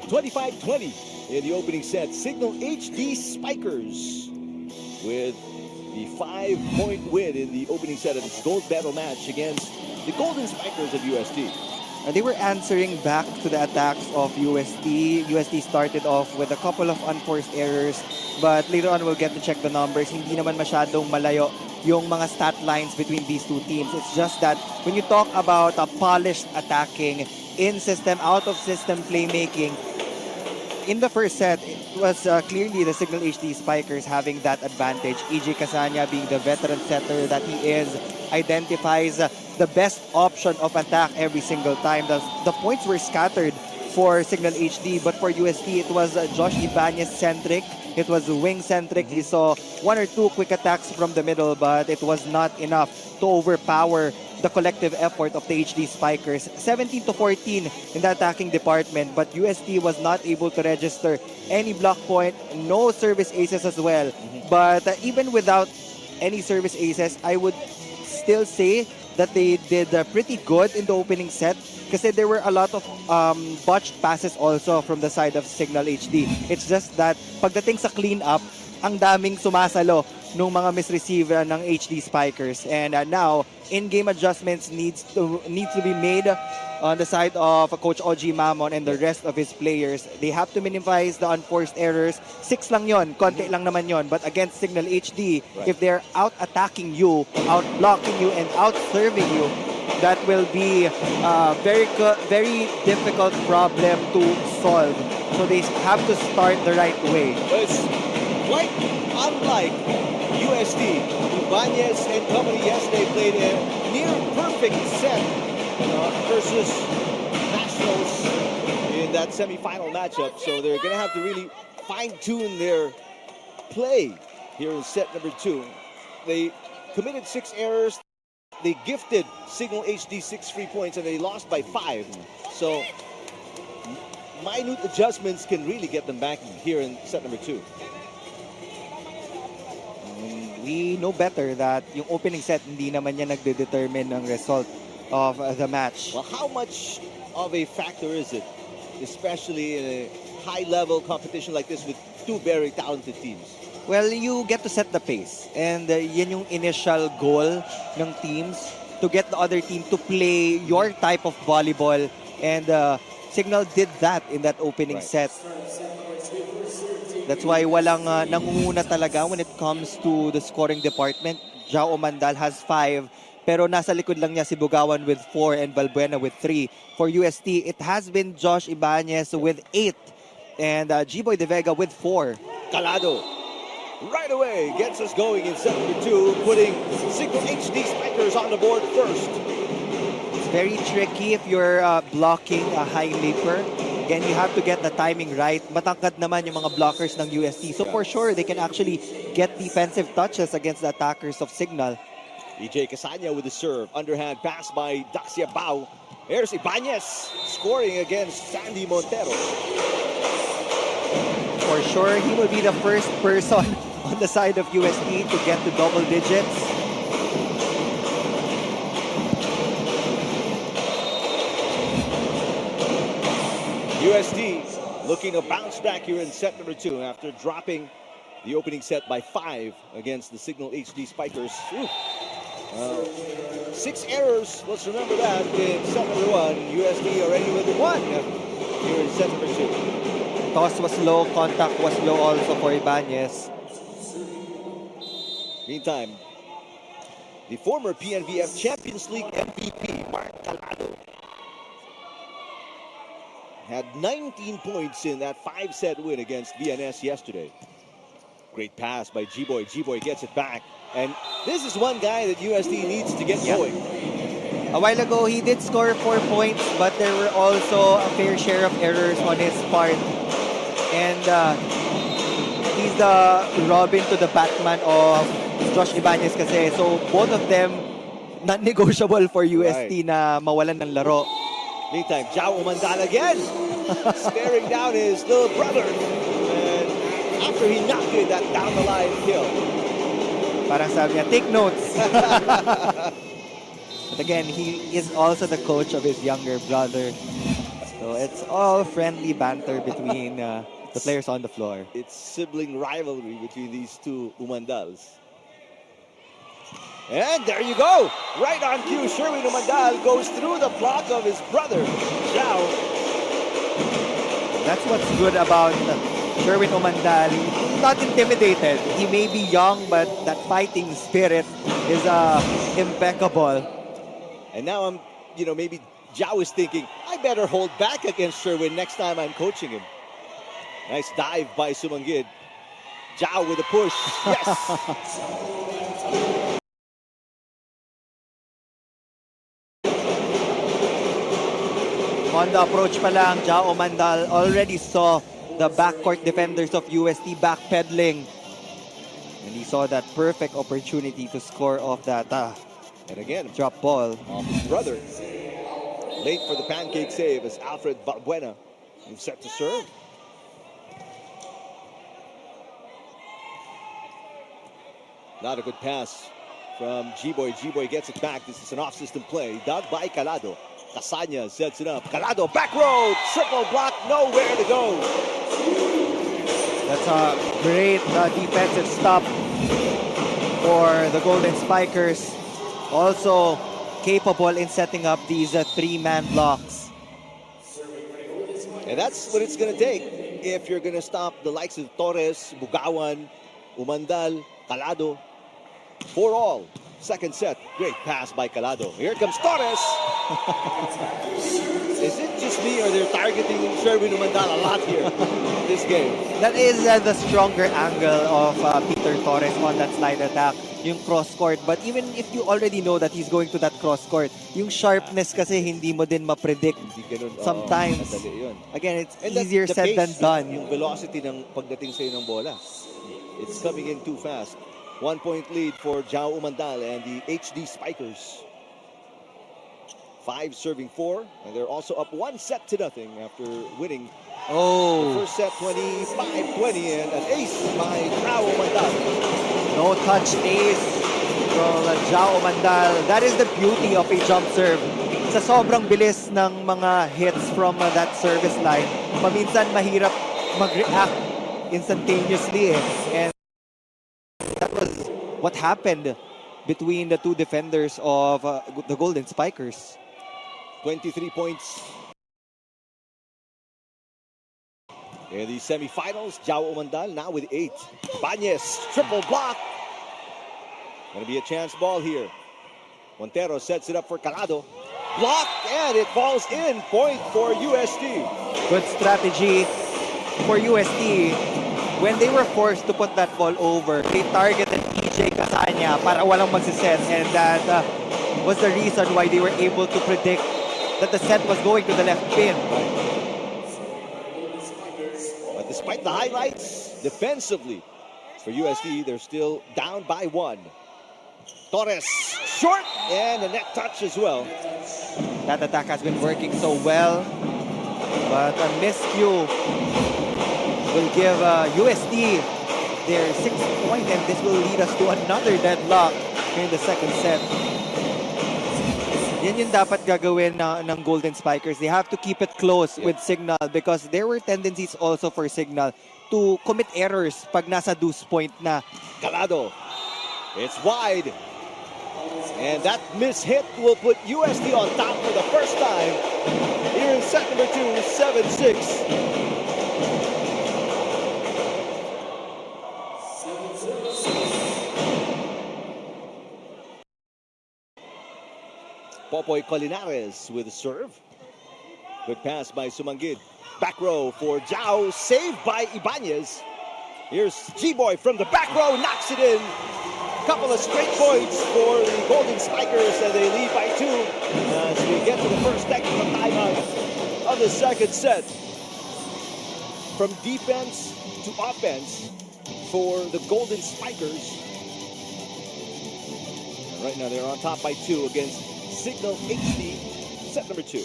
25-20 in the opening set. Cignal HD Spikers with the 5-point win in the opening set of its gold medal match against the Golden Spikers of UST. They were answering back to the attacks of UST. UST started off with a couple of unforced errors, but later on we'll get to check the numbers. Hindi naman masyadong malayo yung mga stat lines between these two teams. It's just that when you talk about polished attacking, in-system, out-of-system playmaking, in the first set, it was clearly the Cignal HD Spikers having that advantage. EJ Casanya, being the veteran setter that he is, identifies the best option of attack every single time. The points were scattered for Cignal HD, but for UST, it was Josh Ibanez-centric. It was wing-centric. He saw one or two quick attacks from the middle, but it was not enough to overpower the collective effort of the HD Spikers. 17-14 in the attacking department, but UST was not able to register any block point, no service aces as well. But even without any service aces, I would still say that they did pretty good in the opening set kasi there were a lot of botched passes also from the side of Cignal HD. It's just that pagdating sa clean-up, ang daming sumasalo nung mga misreceive ng HD Spikers. And now, in-game adjustments needs to be made on the side of Coach OG Mamon and the rest of his players. They have to minimize the unforced errors. 6 lang yon, konti lang naman yon. But against Cignal HD, if they're out-attacking you, out-blocking you, and out-serving you, that will be a very difficult problem to solve. So they have to start the right way. It's quite unlike UST. Ibanez and company yesterday played a near-perfect set versus Nationals in that semifinal matchup. So they're going to have to really fine-tune their play here in set number 2. They committed 6 errors. They gifted Cignal HD 6 free points, and they lost by 5. So minute adjustments can really get them back here in set number 2. We know better that yung opening set hindi naman yan nagde-determine ng result of the match. Well, how much of a factor is it, especially in a high-level competition like this with two very talented teams? Well, you get to set the pace, and yan yung initial goal ng teams, to get the other team to play your type of volleyball, and Cignal did that in that opening set. That's why walang nangunguna talaga when it comes to the scoring department. Jao Mandal has 5, pero nasa likod lang niya si Bugawan with 4 and Valbuena with 3. For UST, it has been Josh Ibanez with 8 and G-Boy De Vega with 4. Calado right away gets us going in set number 2, putting Cignal HD Spikers on the board first. It's very tricky if you're blocking a high leaper. Again, you have to get the timing right. Matangkad naman yung mga blockers ng UST. So for sure, they can actually get defensive touches against the attackers of Cignal. EJ Casanya with the serve. Underhand pass by Daxia Bao. Here's Ibanez scoring against Sandy Montero. For sure, he will be the first person on the side of UST to get to double digits. UST looking to bounce back here in set number 2 after dropping the opening set by 5 against the Cignal HD Spikers. 6 errors, let's remember that, in set number 1. UST already with 1 here in set number 2. Toss was low, contact was low also for Ibanez. Meantime, the former PNVF Champions League MVP, Mark Calado, had 19 points in that 5-set win against VNS yesterday. Great pass by G-Boy. G-Boy gets it back. And this is one guy that UST needs to get going. A while ago, he did score 4 points, but there were also a fair share of errors on his part. And he's the Robin to the Batman of Josh Ibanez kasi. So both of them, non-negotiable for UST na mawalan ng laro. Meantime, Jao Umandal again, staring down his little brother. And after he knocked it, that down-the-line kill. Parang sabi niya, take notes. But again, he is also the coach of his younger brother. So it's all friendly banter between the players on the floor. It's sibling rivalry between these two Umandals. And there you go. Right on cue, Sherwin Umandal goes through the block of his brother, Zhao. That's what's good about Sherwin Umandal. Not intimidated. He may be young, but that fighting spirit is impeccable. And now maybe Zhao is thinking, I better hold back against Sherwin next time I'm coaching him. Nice dive by Sumangid. Zhao with a push. Yes. On the approach pa lang, Zhao Umandal already saw the backcourt defenders of UST backpedaling. And he saw that perfect opportunity to score off that And again, drop ball. off his brother. Late for the pancake save as Alfred Balbuena is set to serve. Not a good pass from G-Boy. G-Boy gets it back. This is an off-system play. Dug by Calado. Casanya sets it up. Calado, back row, triple block, nowhere to go. That's a great defensive stop for the Golden Spikers. Also capable in setting up these three-man blocks. And that's what it's going to take if you're going to stop the likes of Torres, Bugawan, Umandal, Calado. For all. Second set. Great pass by Calado. Here comes Torres. Is it just me or they're targeting Sherwin Umandal a lot here in this game? That is the stronger angle of Peter Torres on that slide attack, yung cross-court. But even if you already know that he's going to that cross-court, yung sharpness kasi hindi mo din ma-predict sometimes. Yun. Again, it's And easier the said than pace, done. Yung velocity ng pagdating sa'yo ng bola. It's coming in too fast. 1 point lead for Zhao Umandal and the HD Spikers. 5 serving 4, and they're also up 1 set to nothing after winning the first set 25-20, and an ace by Zhao Umandal. No touch ace from Zhao Umandal. That is the beauty of a jump serve. Sa sobrang bilis ng mga hits from that service line, paminsan mahirap mag-react instantaneously and that was what happened between the two defenders of the Golden Spikers. 23 points. In the semifinals, Zhao Umandal now with 8. Bañez, triple block. Gonna be a chance ball here. Montero sets it up for Calado. Block, and it falls in. Point for UST. Good strategy for UST. When they were forced to put that ball over, they targeted TJ Casanya para walang magsiset, and that was the reason why they were able to predict that the set was going to the left pin. But despite the highlights, defensively, for UST, they're still down by 1. Torres, short, and a net touch as well. That attack has been working so well, but a miscue will give UST their 6th point, and this will lead us to another deadlock in the second set. Yan yung dapat gagawin ng Golden Spikers. They have to keep it close with Cignal, because there were tendencies also for Cignal to commit errors pag nasa deuce point na. Calado, it's wide. And that miss hit will put UST on top for the first time here in set number 2, 7-6. Popoy Colinares with a serve. Good pass by Sumangid. Back row for Zhao, saved by Ibanez. Here's G-Boy from the back row, knocks it in. Couple of straight points for the Golden Spikers, and they lead by 2 as we get to the first technical timeout of the second set. From defense to offense for the Golden Spikers. And right now they're on top by 2 against Cignal HD, set number 2.